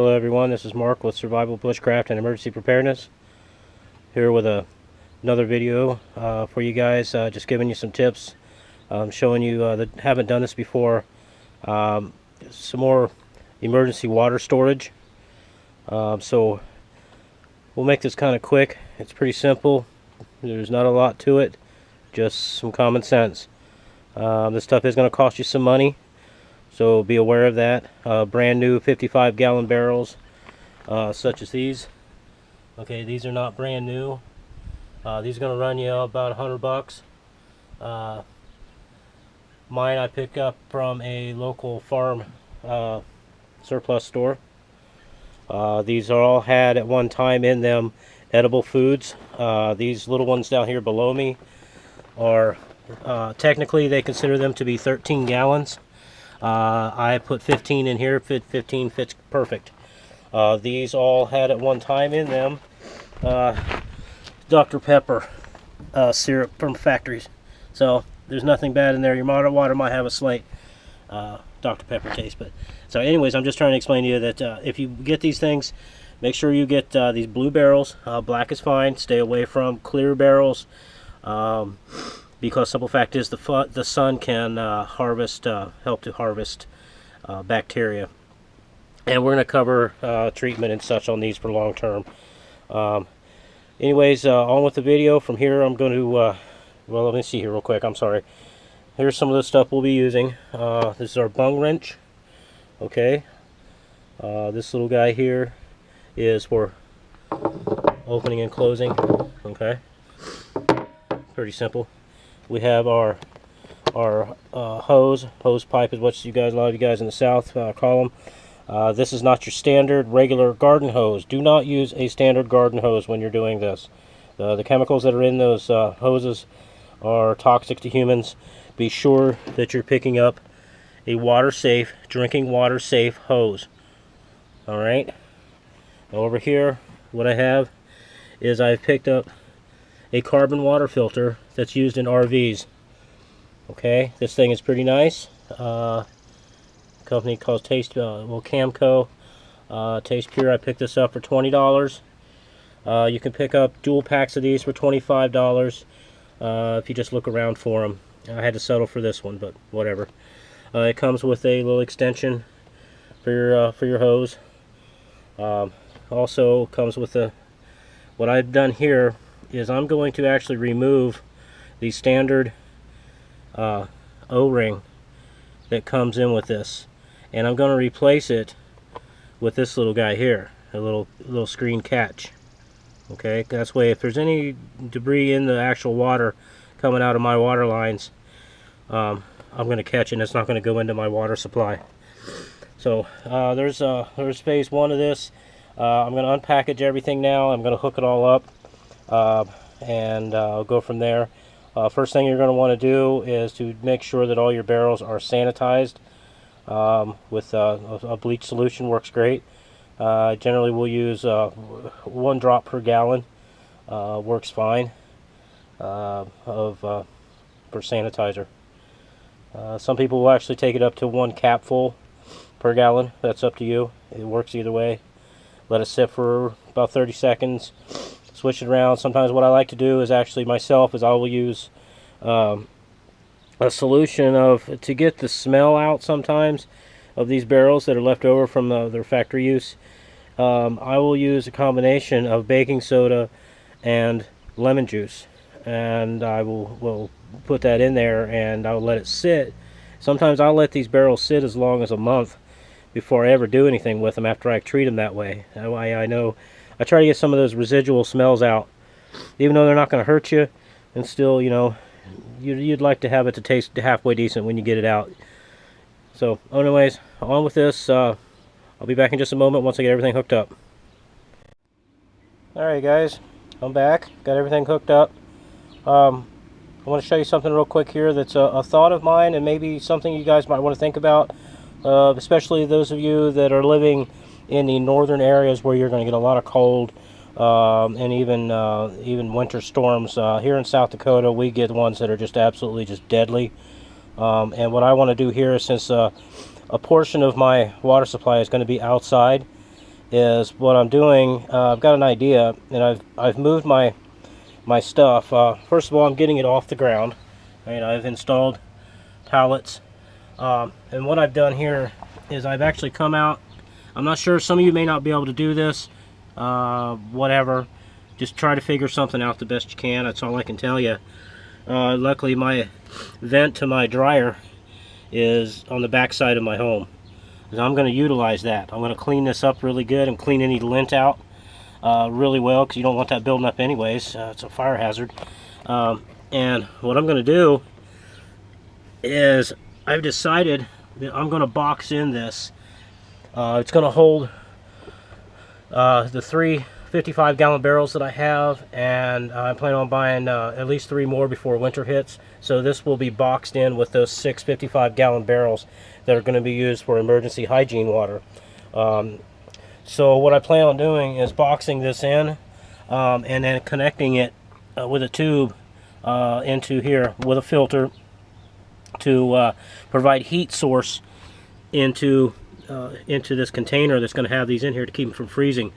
Hello everyone, this is Mark with Survival Bushcraft and Emergency Preparedness, here with another video for you guys, just giving you some tips, showing you that haven't done this before, some more emergency water storage. So we'll make this kind of quick. It's pretty simple. There's not a lot to it, just some common sense. This stuff is going to cost you some money, so be aware of that. Brand new 55-gallon barrels, such as these. Okay, these are not brand new. These are going to run you about $100. Mine I pick up from a local farm surplus store. These are all had at one time in them edible foods. These little ones down here below me are technically they consider them to be 13 gallons. I put 15 in here. 15 fits perfect. These all had at one time in them Dr. Pepper syrup from factories. So there's nothing bad in there. Your water might have a slight Dr. Pepper taste, but so anyways, I'm just trying to explain to you that if you get these things, make sure you get these blue barrels. Black is fine. Stay away from clear barrels. Because simple fact is the sun can help to harvest bacteria, and we're going to cover treatment and such on these for long term. Anyways, on with the video. From here I'm going to well, let me see here real quick. I'm sorry. Here's some of the stuff we'll be using. This is our bung wrench. Okay, this little guy here is for opening and closing. Okay, pretty simple. We have our hose pipe is what a lot of you guys in the South call them. This is not your standard regular garden hose. Do not use a standard garden hose when you're doing this. The chemicals that are in those hoses are toxic to humans. Be sure that you're picking up a water-safe, drinking water-safe hose. All right. Over here, what I have is I've picked up a carbon water filter that's used in RVs. Okay, this thing is pretty nice. Company called Camco Taste Pure. I picked this up for $20. You can pick up dual packs of these for $25 if you just look around for them. I had to settle for this one, but whatever. It comes with a little extension for your hose. Also comes with what I've done here is I'm going to actually remove the standard O-ring that comes in with this, and I'm going to replace it with this little guy here, a little screen catch. Okay, that's way if there's any debris in the actual water coming out of my water lines, I'm going to catch it, and it's not going to go into my water supply. So there's phase one of this. I'm going to unpackage everything now. I'm going to hook it all up. And I'll go from there. First thing you're going to want to do is to make sure that all your barrels are sanitized with a bleach solution. Works great. Generally we'll use 1 drop per gallon. Works fine for sanitizer. Some people will actually take it up to 1 capful per gallon. That's up to you. It works either way. Let it sit for about 30 seconds. Switch it around. Sometimes what I like to do is actually myself is I will use a solution to get the smell out sometimes of these barrels that are left over from their factory use. I will use a combination of baking soda and lemon juice, and I will put that in there and I'll let it sit. Sometimes I'll let these barrels sit as long as a month before I ever do anything with them after I treat them that way. I know I try to get some of those residual smells out, even though they're not going to hurt you, and still, you know, you'd like to have it to taste halfway decent when you get it out. So, anyways, on with this. I'll be back in just a moment once I get everything hooked up. Alright guys, I'm back. Got everything hooked up. I want to show you something real quick here that's a thought of mine, and maybe something you guys might want to think about, especially those of you that are living in the northern areas where you're going to get a lot of cold and even winter storms. Here in South Dakota, we get ones that are just absolutely just deadly. And what I want to do here is, since a portion of my water supply is going to be outside, is what I'm doing. I've got an idea, and I've moved my stuff. First of all, I'm getting it off the ground. Right, I've installed pallets, and what I've done here is I've actually come out. I'm not sure, some of you may not be able to do this. Whatever, just try to figure something out the best you can. That's all I can tell you. Luckily, my vent to my dryer is on the back side of my home. So I'm going to utilize that. I'm going to clean this up really good and clean any lint out really well, because you don't want that building up anyways. It's a fire hazard. And what I'm going to do is I've decided that I'm going to box in this. It's going to hold the 3 55-gallon barrels that I have, and I'm planning on buying at least 3 more before winter hits. So this will be boxed in with those 6 55-gallon barrels that are going to be used for emergency hygiene water. So what I plan on doing is boxing this in and then connecting it with a tube into here with a filter to provide heat source into this container that's going to have these in here to keep them from freezing.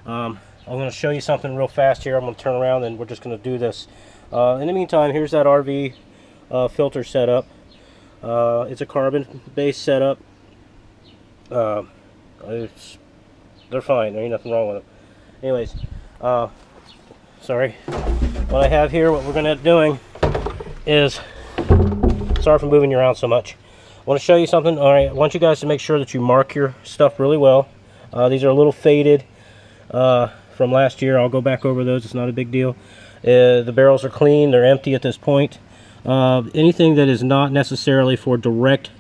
I'm going to show you something real fast here. I'm going to turn around and we're just going to do this. In the meantime, here's that RV filter setup. It's a carbon-based setup. They're fine. There ain't nothing wrong with them. Anyways, sorry. What I have here, what we're going to end up doing is, sorry for moving you around so much. I want to show you something. All right, I want you guys to make sure that you mark your stuff really well. These are a little faded from last year. I'll go back over those. It's not a big deal. The barrels are clean. They're empty at this point. Anything that is not necessarily for direct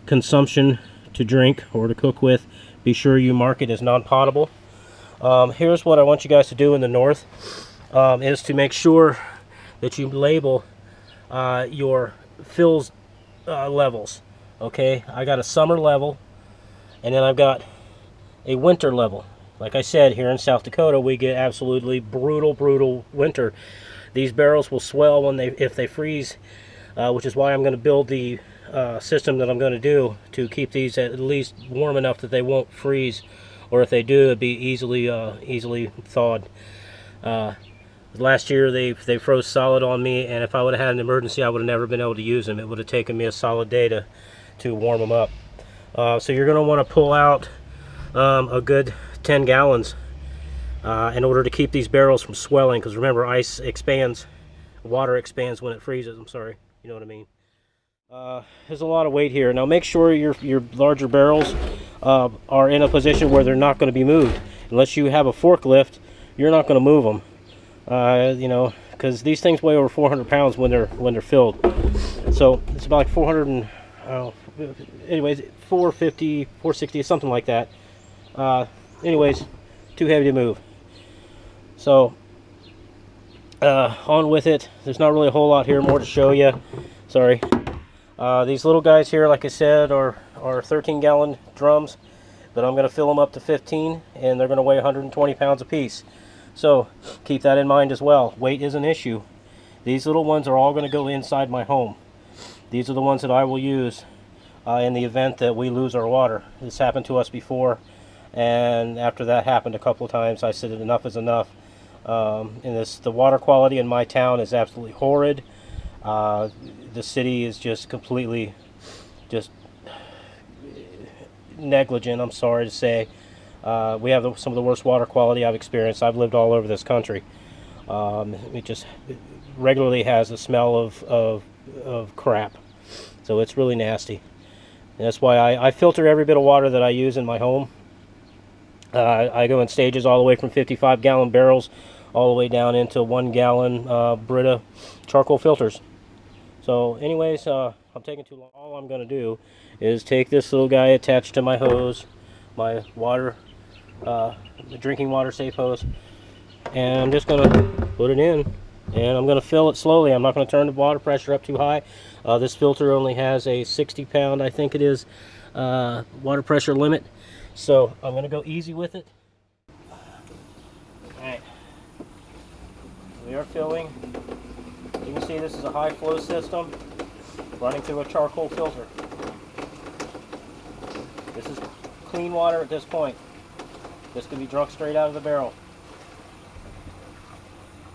consumption to drink or to cook with, be sure you mark it as non-potable. Here's what I want you guys to do in the north, is to make sure that you label your fills levels. Okay, I got a summer level, and then I've got a winter level. Like I said, here in South Dakota, we get absolutely brutal winter. These barrels will swell if they freeze, which is why I'm going to build the system that I'm going to do to keep these at least warm enough that they won't freeze, or if they do, it'd be easily thawed. Last year they froze solid on me, and if I would have had an emergency, I would have never been able to use them. It would have taken me a solid day to warm them up. So you're going to want to pull out a good 10 gallons in order to keep these barrels from swelling, because remember, ice expands, water expands when it freezes. I'm sorry, you know what I mean. There's a lot of weight here. Now make sure your larger barrels are in a position where they're not going to be moved. Unless you have a forklift, you're not going to move them. You know, because these things weigh over 400 pounds when they're filled. So it's about like 400 and anyways, 450, 460, something like that. Anyways, too heavy to move. So on with it. There's not really a whole lot here more to show you. Sorry. These little guys here, like I said, are 13-gallon drums, but I'm going to fill them up to 15, and they're going to weigh 120 pounds apiece. So keep that in mind as well. Weight is an issue. These little ones are all going to go inside my home. These are the ones that I will use in the event that we lose our water. This happened to us before, and after that happened a couple of times, I said enough is enough. The water quality in my town is absolutely horrid. The city is just completely negligent, I'm sorry to say. We have some of the worst water quality I've experienced. I've lived all over this country. It just regularly has a smell of crap. So it's really nasty. And that's why I filter every bit of water that I use in my home. I go in stages all the way from 55-gallon barrels all the way down into 1-gallon Brita charcoal filters. So anyways, I'm taking too long. All I'm going to do is take this little guy attached to my hose, my water, the drinking water safe hose, and I'm just going to put it in, and I'm going to fill it slowly. I'm not going to turn the water pressure up too high. This filter only has a 60-pound, I think it is, water pressure limit, so I'm going to go easy with it. Alright, we are filling. You can see this is a high flow system running through a charcoal filter. This is clean water at this point. This can be drunk straight out of the barrel.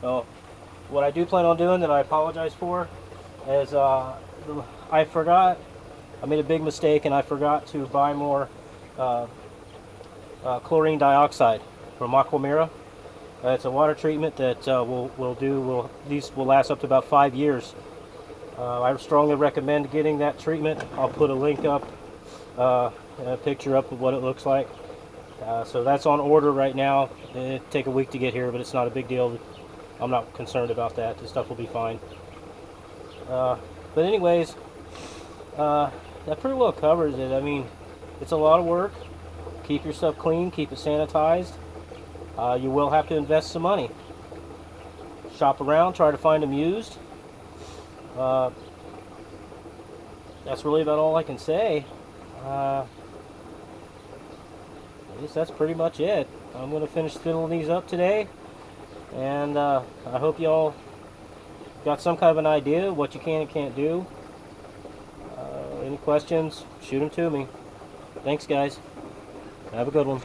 So, what I do plan on doing that I apologize for is I forgot, I made a big mistake and I forgot to buy more chlorine dioxide from Aquamira. It's a water treatment that these will last up to about 5 years. I strongly recommend getting that treatment. I'll put a link up, a picture up of what it looks like. So that's on order right now. It'll take a week to get here, but it's not a big deal. I'm not concerned about that. This stuff will be fine. But anyways, that pretty well covers it. I mean, it's a lot of work. Keep your stuff clean, keep it sanitized. You will have to invest some money. Shop around, try to find them used. That's really about all I can say. I guess that's pretty much it. I'm going to finish filling these up today, and I hope y'all got some kind of an idea of what you can and can't do. Any questions, shoot them to me. Thanks, guys. Have a good one.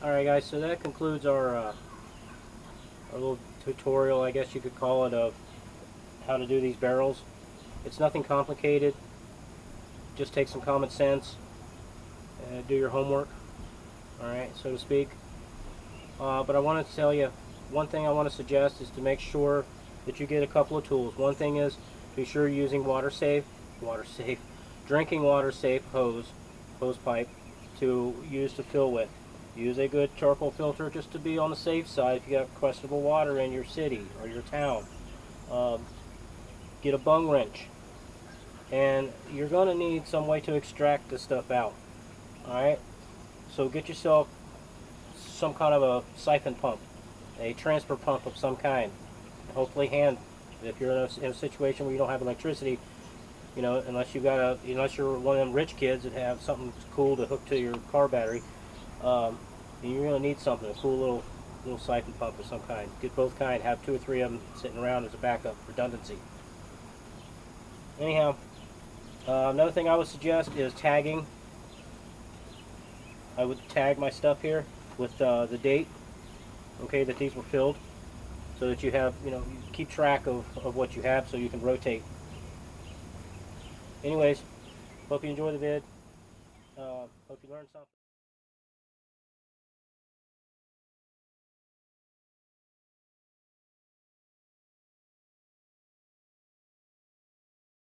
Alright guys, so that concludes our little tutorial, I guess you could call it, of how to do these barrels. It's nothing complicated. Just take some common sense and do your homework, alright, so to speak. But I wanted to tell you, one thing I want to suggest is to make sure that you get a couple of tools. One thing is, be sure you're using drinking water safe hose pipe to use to fill with. Use a good charcoal filter just to be on the safe side if you got questionable water in your city or your town. Get a bung wrench, and you're going to need some way to extract this stuff out. Alright, so get yourself some kind of a siphon pump, a transfer pump of some kind. Hopefully hand. If you're in a situation where you don't have electricity, you know, unless you're one of them rich kids that have something cool to hook to your car battery, you're going to need something, a cool little siphon pump of some kind. Get both kind, have 2 or 3 of them sitting around as a backup, redundancy. Anyhow, another thing I would suggest is tagging. I would tag my stuff here with the date, okay, that these were filled, so that you have, you keep track of what you have so you can rotate. Anyways, hope you enjoy the vid. Hope you learned something.